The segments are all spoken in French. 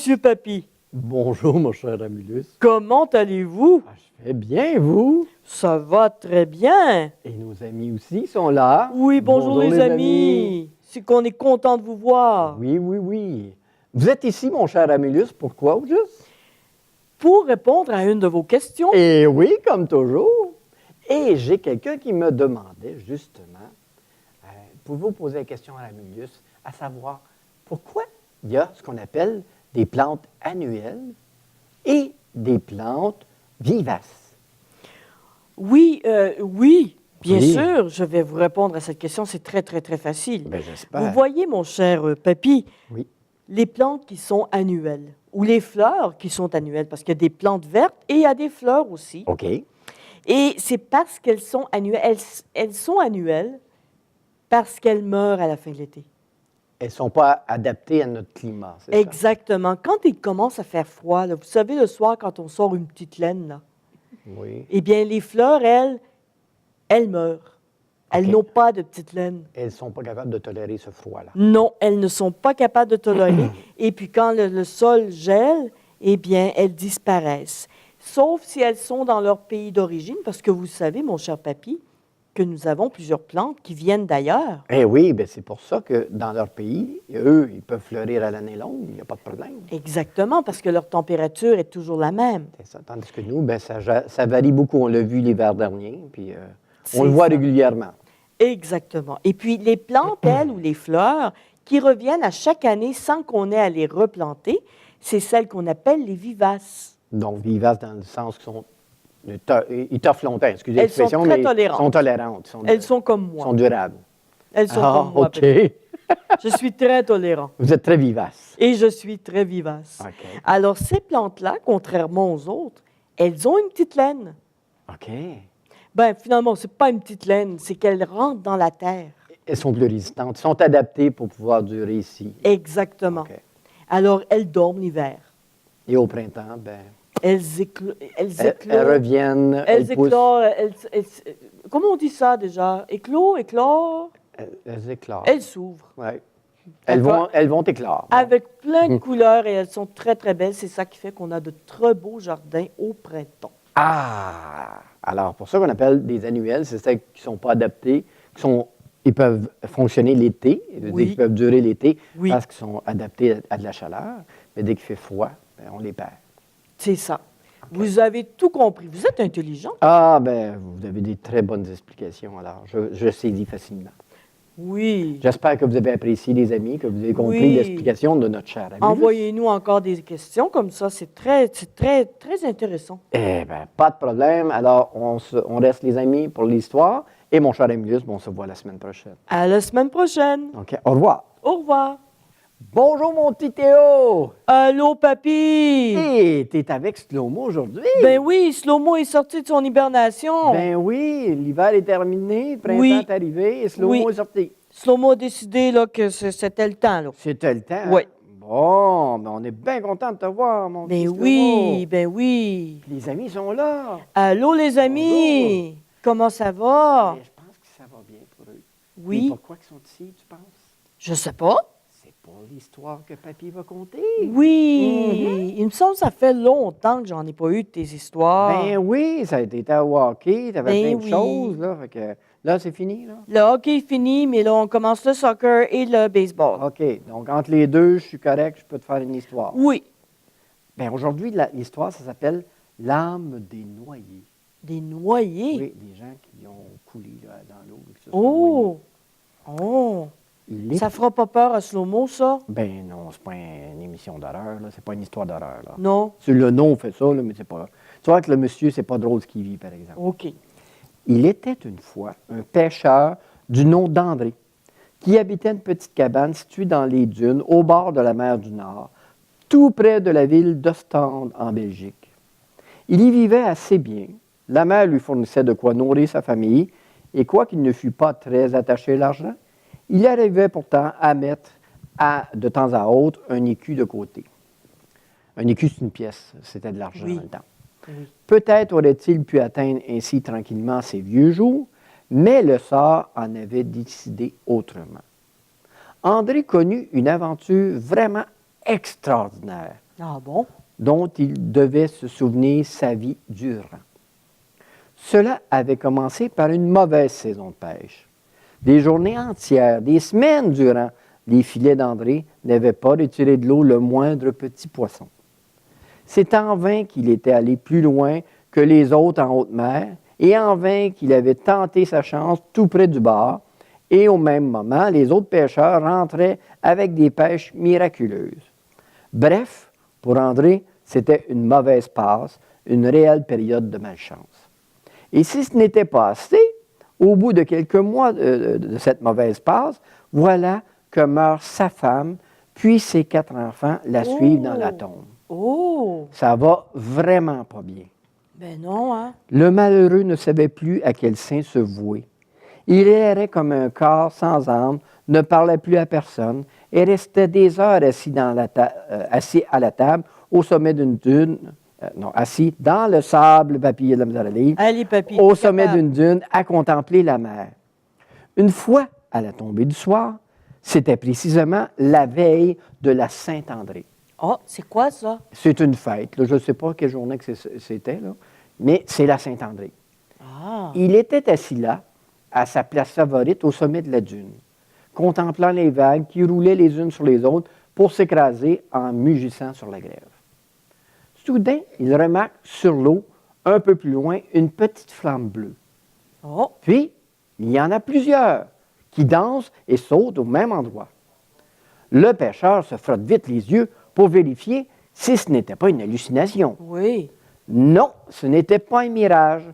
Monsieur Papy. Bonjour, mon cher Amulus. Comment allez-vous? Je vais bien, vous? Ça va très bien. Et nos amis aussi sont là. Oui, bonjour les amis. C'est qu'on est content de vous voir. Oui, oui, oui. Vous êtes ici, mon cher Amulus, pourquoi au juste? Pour répondre à une de vos questions. Et oui, comme toujours. Et j'ai quelqu'un qui me demandait, justement, pouvez-vous poser la question à Amulus, à savoir pourquoi il y a ce qu'on appelle des plantes annuelles et des plantes vivaces? Oui, bien Oui. sûr, je vais vous répondre à cette question. C'est très, très, très facile. Ben, j'espère. Vous voyez, mon cher Papy, Oui. les plantes qui sont annuelles ou les fleurs qui sont annuelles, parce qu'il y a des plantes vertes et il y a des fleurs aussi. OK. Et c'est parce qu'elles sont annuelles. Elles sont annuelles parce qu'elles meurent à la fin de l'été. Elles ne sont pas adaptées à notre climat, c'est ça? Exactement. Quand il commence à faire froid, là, vous savez, le soir, quand on sort une petite laine, là, Oui. eh bien, les fleurs, elles meurent. Elles OK. n'ont pas de petite laine. Elles ne sont pas capables de tolérer ce froid-là. Non, elles ne sont pas capables de tolérer. Et puis, quand le sol gèle, eh bien, elles disparaissent. Sauf si elles sont dans leur pays d'origine, parce que vous savez, mon cher Papy, que nous avons plusieurs plantes qui viennent d'ailleurs. Eh oui, bien c'est pour ça que dans leur pays, eux, ils peuvent fleurir à l'année longue, il n'y a pas de problème. Exactement, parce que leur température est toujours la même. C'est ça. Tandis que nous, bien, ça varie beaucoup. On l'a vu l'hiver dernier, puis C'est on le voit ça. régulièrement. Exactement. Et puis, les plantes, elles, ou les fleurs, qui reviennent à chaque année sans qu'on ait à les replanter, c'est celles qu'on appelle les vivaces. Donc, vivaces dans le sens qu'ils sont... Ils toffent longtemps, excusez Elles sont l'expression, très mais tolérantes. ils sont tolérantes. Elles sont comme Ils moi. sont durables. Elles sont Ah, comme moi. OK. Papy. Je suis très tolérant. Vous êtes très vivace. Et je suis très vivace. OK. Alors, ces plantes-là, contrairement aux autres, elles ont une petite laine. OK. Ben, finalement, ce n'est pas une petite laine, c'est qu'elles rentrent dans la terre. Elles sont plus résistantes. Elles sont adaptées pour pouvoir durer ici. Exactement. OK. Alors, elles dorment l'hiver. Et au printemps, bien... Elles éclosent. Elles reviennent, Elles poussent. éclorent. Comment on dit ça déjà? Éclore? Elles éclorent. Elles s'ouvrent. Ouais. D'accord. Elles vont éclore. Bon. Avec plein de couleurs et elles sont très, très belles. C'est ça qui fait qu'on a de très beaux jardins au printemps. Ah! Alors, pour ça qu'on appelle des annuelles, c'est celles qui ne sont pas adaptées, ils peuvent fonctionner l'été, Oui. ils peuvent durer l'été Oui. parce qu'ils sont adaptés à de la chaleur, mais dès qu'il fait froid, bien, on les perd. C'est ça. Vous avez tout compris. Vous êtes intelligent. Ah, ben vous avez des très bonnes explications, alors je saisis facilement. Oui. J'espère que vous avez apprécié, les amis, que vous avez compris Oui. l'explication de notre cher ami. Envoyez-nous encore des questions comme ça. C'est très, très intéressant. Eh bien, pas de problème. Alors, on reste les amis pour l'histoire. Et mon cher Amulus, on se voit la semaine prochaine. À la semaine prochaine. OK, au revoir. Au revoir. Bonjour, mon petit Théo! Allô, papy? Hé, t'es avec Slow-Mo aujourd'hui? Ben oui, Slow-Mo est sorti de son hibernation. Ben oui, l'hiver est terminé, le printemps Oui. est arrivé et Slow-Mo Oui. est sorti. Slow-Mo a décidé là, que c'était le temps. Là. C'était le temps. Oui. Bon, ben on est bien content de te voir, mon petit Ben Slow-Mo. oui, ben oui. Les amis sont là. Allô, les amis? Comment ça va? Mais je pense que ça va bien pour eux. Mais Oui. pourquoi ils sont ici, tu penses? Je sais pas. C'est pour l'histoire que Papy va conter. Oui. Il me semble que ça fait longtemps que j'en ai pas eu de tes histoires. Ben oui, ça a été au hockey, t'avais Ben plein de oui. choses, là. Fait que là, c'est fini, là. Le hockey est fini, mais là, on commence le soccer et le baseball. OK. Donc, entre les deux, je suis correct, je peux te faire une histoire. Oui. Bien, aujourd'hui, l'histoire, ça s'appelle L'âme des noyés. Des noyés. Oui, des gens qui ont coulé là, dans l'eau. et qui se sont noyés. Oh! Oh! Il est- Ça fera pas peur à Slow-Mo, ça? Ben non, c'est pas une émission d'horreur, là. C'est pas une histoire d'horreur, là. Non? C'est le nom fait ça, là, mais c'est pas... Tu vois que le monsieur, c'est pas drôle ce qu'il vit, par exemple. OK. Il était une fois un pêcheur du nom d'André qui habitait une petite cabane située dans les dunes au bord de la mer du Nord, tout près de la ville d'Ostende en Belgique. Il y vivait assez bien. La mer lui fournissait de quoi nourrir sa famille et quoiqu'il ne fût pas très attaché à l'argent, il arrivait pourtant à mettre de temps à autre un écu de côté. Un écu, c'est une pièce, c'était de l'argent Oui. dans le temps. Oui. Peut-être aurait-il pu atteindre ainsi tranquillement ses vieux jours, mais le sort en avait décidé autrement. André connut une aventure vraiment extraordinaire Ah bon? dont il devait se souvenir sa vie durant. Cela avait commencé par une mauvaise saison de pêche. Des journées entières, des semaines durant, les filets d'André n'avaient pas retiré de l'eau le moindre petit poisson. C'est en vain qu'il était allé plus loin que les autres en haute mer, et en vain qu'il avait tenté sa chance tout près du bord, et au même moment, les autres pêcheurs rentraient avec des pêches miraculeuses. Bref, pour André, c'était une mauvaise passe, une réelle période de malchance. Et si ce n'était pas assez, au bout de quelques mois de cette mauvaise passe, voilà que meurt sa femme, puis ses 4 enfants la suivent dans la tombe. Oh! Ça va vraiment pas bien. Ben non, hein? Le malheureux ne savait plus à quel saint se vouer. Il errait comme un corps sans âme, ne parlait plus à personne et restait des heures assis à la table au sommet d'une dune, assis dans le sable, papy, il a de la misère à lire, Allez, papy. au t'es sommet capable. d'une dune à contempler la mer. Une fois, à la tombée du soir, c'était précisément la veille de la Saint-André. Oh, c'est quoi ça? C'est une fête, là. Je ne sais pas quelle journée que c'était, là, mais c'est la Saint-André. Ah! Il était assis là, à sa place favorite, au sommet de la dune, contemplant les vagues qui roulaient les unes sur les autres pour s'écraser en mugissant sur la grève. Soudain, il remarque sur l'eau, un peu plus loin, une petite flamme bleue. Oh! Puis, il y en a plusieurs qui dansent et sautent au même endroit. Le pêcheur se frotte vite les yeux pour vérifier si ce n'était pas une hallucination. Oui. Non, ce n'était pas un mirage.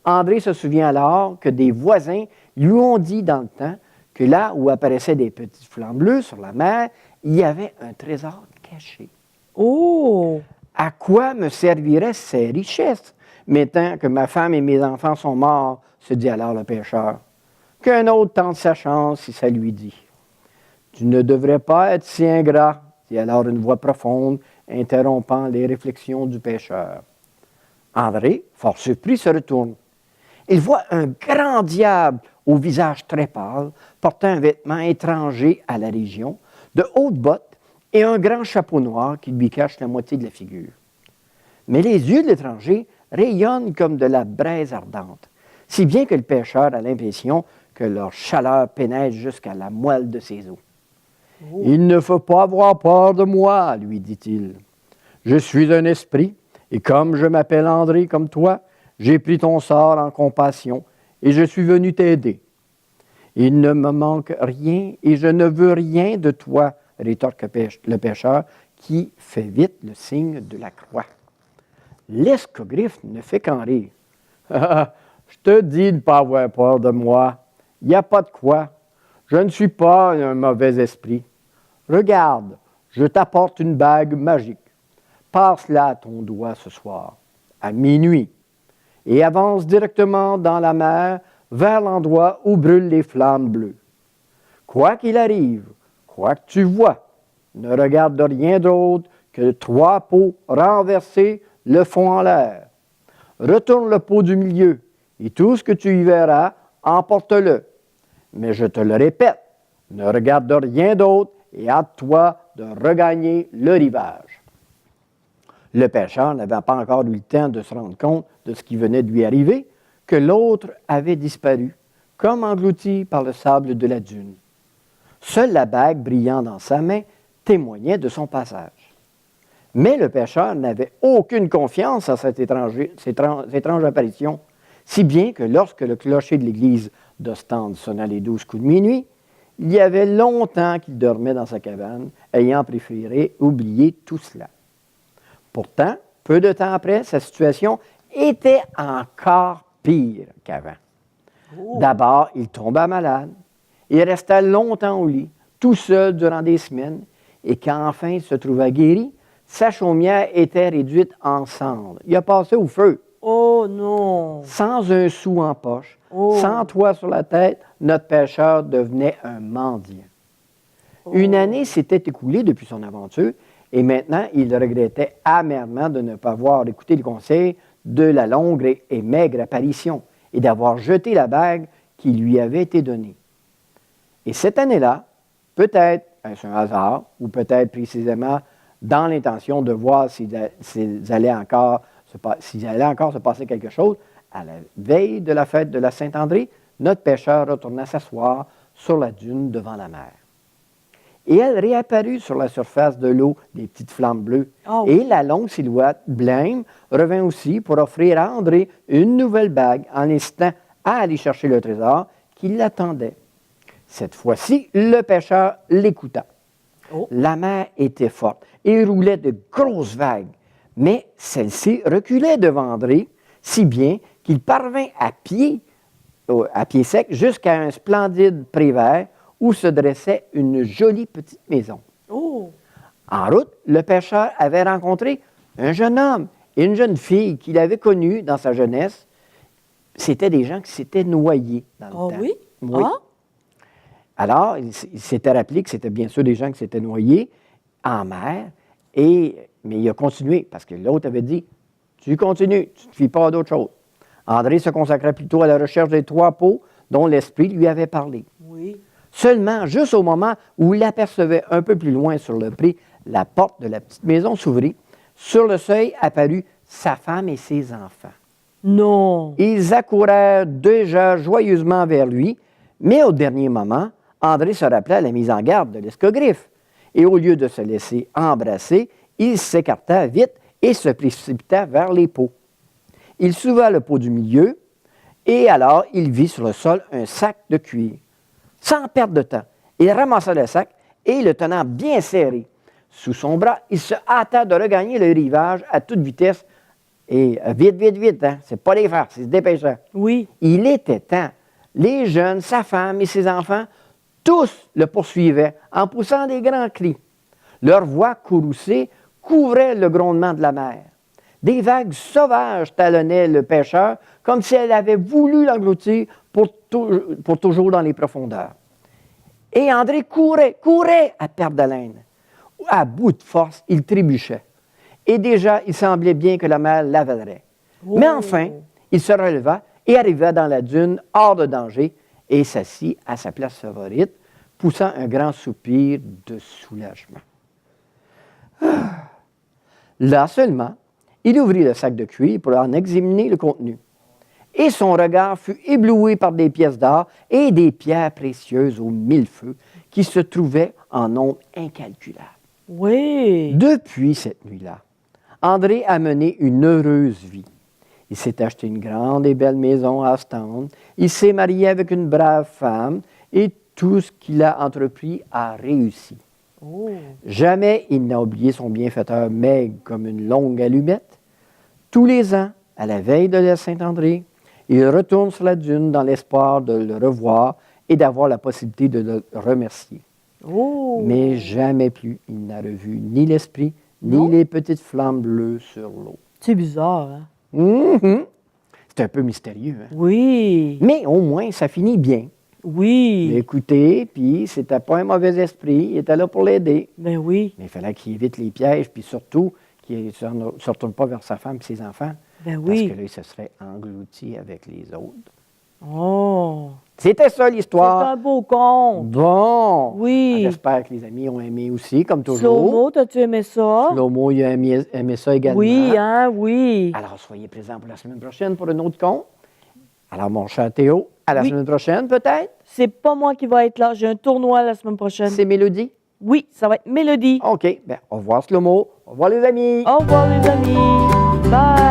André se souvient alors que des voisins lui ont dit dans le temps que là où apparaissaient des petites flammes bleues sur la mer, il y avait un trésor caché. Oh! À quoi me serviraient ces richesses, maintenant que ma femme et mes enfants sont morts, se dit alors le pêcheur. Qu'un autre tente sa chance si ça lui dit. Tu ne devrais pas être si ingrat, dit alors une voix profonde, interrompant les réflexions du pêcheur. André, fort surpris, se retourne. Il voit un grand diable au visage très pâle, portant un vêtement étranger à la région, de hautes bottes et un grand chapeau noir qui lui cache la moitié de la figure. Mais les yeux de l'étranger rayonnent comme de la braise ardente, si bien que le pêcheur a l'impression que leur chaleur pénètre jusqu'à la moelle de ses os. Oh. « Il ne faut pas avoir peur de moi, lui dit-il. Je suis un esprit, et comme je m'appelle André comme toi, j'ai pris ton sort en compassion, et je suis venu t'aider. Il ne me manque rien, et je ne veux rien de toi, rétorque le pêcheur, qui fait vite le signe de la croix. L'escogriffe ne fait qu'en rire. Je te dis de ne pas avoir peur de moi. Il n'y a pas de quoi. Je ne suis pas un mauvais esprit. Regarde, je t'apporte une bague magique. Passe-la à ton doigt ce soir, à minuit, et avance directement dans la mer vers l'endroit où brûlent les flammes bleues. Quoi qu'il arrive, quoi que tu vois, ne regarde rien d'autre que 3 pots renversés le fond en l'air. Retourne le pot du milieu, et tout ce que tu y verras, emporte-le. Mais je te le répète, ne regarde rien d'autre et hâte-toi de regagner le rivage. Le pêcheur n'avait pas encore eu le temps de se rendre compte de ce qui venait de lui arriver, que l'autre avait disparu, comme englouti par le sable de la dune. Seule la bague brillant dans sa main témoignait de son passage. Mais le pêcheur n'avait aucune confiance à cette étrange apparition, si bien que lorsque le clocher de l'église d'Ostende sonna les 12 coups de minuit, il y avait longtemps qu'il dormait dans sa cabane, ayant préféré oublier tout cela. Pourtant, peu de temps après, sa situation était encore pire qu'avant. Oh. D'abord, il tomba malade. Il resta longtemps au lit, tout seul durant des semaines, et quand enfin il se trouva guéri, sa chaumière était réduite en cendres. Il a passé au feu. Oh non! Sans un sou en poche, Oh. sans toit sur la tête, notre pêcheur devenait un mendiant. Oh. Une année s'était écoulée depuis son aventure, et maintenant, il regrettait amèrement de ne pas avoir écouté le conseil de la longue et maigre apparition et d'avoir jeté la bague qui lui avait été donnée. Et cette année-là, peut-être, est-ce un hasard, ou peut-être précisément dans l'intention de voir s'il allait encore se passer quelque chose. À la veille de la fête de la Saint-André, notre pêcheur retourna s'asseoir sur la dune devant la mer. Et elle réapparut sur la surface de l'eau, des petites flammes bleues. Oh. Et la longue silhouette blême revint aussi pour offrir à André une nouvelle bague en l'incitant à aller chercher le trésor qui l'attendait. Cette fois-ci, le pêcheur l'écouta. Oh. La mer était forte et roulait de grosses vagues, mais celle-ci reculait devant André, si bien qu'il parvint à pied sec jusqu'à un splendide pré vert où se dressait une jolie petite maison. Oh. En route, le pêcheur avait rencontré un jeune homme et une jeune fille qu'il avait connus dans sa jeunesse. C'étaient des gens qui s'étaient noyés dans le Oh temps. oui? Oui. Ah? Alors, il s'était rappelé que c'était bien sûr des gens qui s'étaient noyés en mer, mais il a continué, parce que l'autre avait dit, tu continues, tu ne te fies pas à d'autre chose. André se consacrait plutôt à la recherche des 3 pots dont l'Esprit lui avait parlé. Oui. Seulement, juste au moment où il apercevait un peu plus loin sur le pré, la porte de la petite maison s'ouvrit. Sur le seuil apparut sa femme et ses enfants. Non. Ils accourèrent déjà joyeusement vers lui, mais au dernier moment, André se rappela la mise en garde de l'escogriffe. Et au lieu de se laisser embrasser, il s'écarta vite et se précipita vers les pots. Il souleva le pot du milieu, et alors il vit sur le sol un sac de cuir. Sans perdre de temps, il ramassa le sac et, le tenant bien serré sous son bras, il se hâta de regagner le rivage à toute vitesse. Et vite, vite, vite, hein? C'est pas les faire, c'est se dépêcher. Oui. Il était temps. Les jeunes, sa femme et ses enfants, tous le poursuivaient en poussant des grands cris. Leur voix courroucée couvrait le grondement de la mer. Des vagues sauvages talonnaient le pêcheur comme si elle avait voulu l'engloutir pour toujours dans les profondeurs. Et André courait à perte d'haleine. À bout de force, il trébuchait. Et déjà, il semblait bien que la mer l'avalerait. Oh. Mais enfin, il se releva et arriva dans la dune hors de danger et s'assit à sa place favorite, poussant un grand soupir de soulagement. Là seulement, il ouvrit le sac de cuir pour en examiner le contenu. Et son regard fut ébloui par des pièces d'or et des pierres précieuses aux 1000 feux qui se trouvaient en nombre incalculable. Oui. Depuis cette nuit-là, André a mené une heureuse vie. Il s'est acheté une grande et belle maison à Ostende. Il s'est marié avec une brave femme et tout ce qu'il a entrepris a réussi. Oh. Jamais il n'a oublié son bienfaiteur maigre comme une longue allumette. Tous les ans, à la veille de la Saint-André, il retourne sur la dune dans l'espoir de le revoir et d'avoir la possibilité de le remercier. Oh. Mais jamais plus il n'a revu ni l'esprit, ni Non. les petites flammes bleues sur l'eau. C'est bizarre, hein? Mhm. C'est un peu mystérieux, hein? Oui. Mais au moins, ça finit bien. Il a Oui. écouté, puis c'était pas un mauvais esprit, il était là pour l'aider. Ben oui. Mais il fallait qu'il évite les pièges, puis surtout qu'il ne se retourne pas vers sa femme et ses enfants, Ben parce oui. que là, il se serait englouti avec les autres. Oh. C'était ça C'est l'histoire. un beau conte. Bon. Oui. J'espère que les amis ont aimé aussi, comme toujours. Slow-mo, t'as-tu aimé ça? Slow-mo, il a aimé ça également. Oui, hein, oui. Alors, soyez présents pour la semaine prochaine pour un autre conte. Alors, mon cher Théo, à la Oui. semaine prochaine, peut-être. C'est pas moi qui va être là. J'ai un tournoi la semaine prochaine. C'est Mélodie. Oui, ça va être Mélodie. OK. Bien, au revoir, Slow-mo. Au revoir, les amis. Au revoir, les amis. Bye.